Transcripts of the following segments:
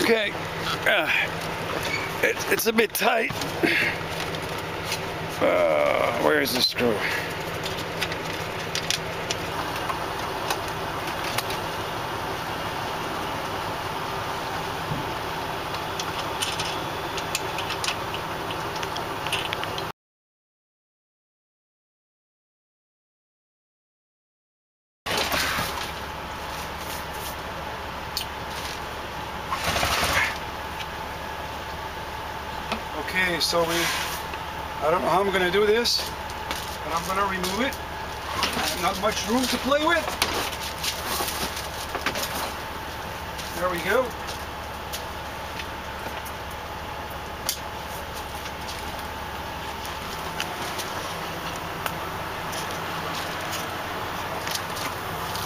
Okay, it's a bit tight. Where is the screw? Okay, so I don't know how I'm going to do this, but I'm going to remove it. Not much room to play with. There we go.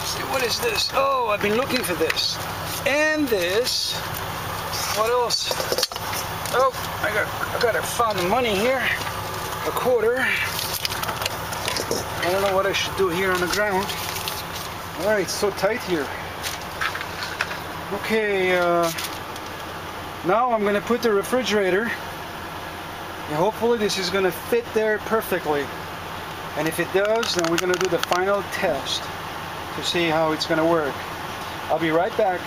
See, what is this? Oh, I've been looking for this. And this. What else? Oh, I got found the money here. A quarter. I don't know what I should do here on the ground. Alright, it's so tight here. Okay, now I'm gonna put the refrigerator. And hopefully this is gonna fit there perfectly. And if it does, then we're gonna do the final test to see how it's gonna work. I'll be right back.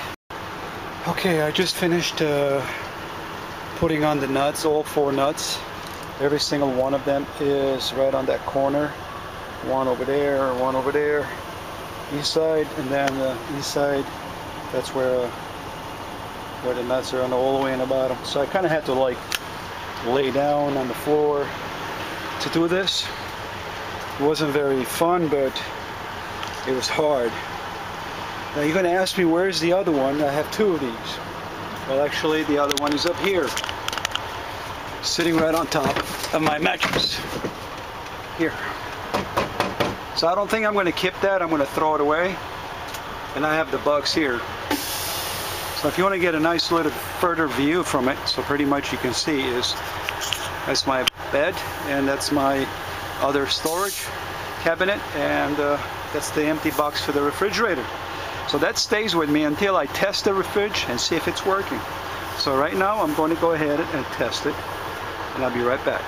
Okay, I just finished putting on the nuts, all 4 nuts. Every single one of them is right on that corner. One over there, one over there, east side, and then the east side. That's where the nuts are on all the way in the bottom. So I kind of had to like lay down on the floor to do this. It wasn't very fun, but it was hard. Now you're going to ask me, where's the other one? I have 2 of these. Well, actually the other one is up here, sitting right on top of my mattress here. So I don't think I'm going to keep that. I'm going to throw it away. And I have the box here. So if you want to get a nice little further view from it, so pretty much you can see is that's my bed, and that's my other storage cabinet, and that's the empty box for the refrigerator. So that stays with me until I test the fridge and see if it's working. So right now I'm going to go ahead and test it, and I'll be right back.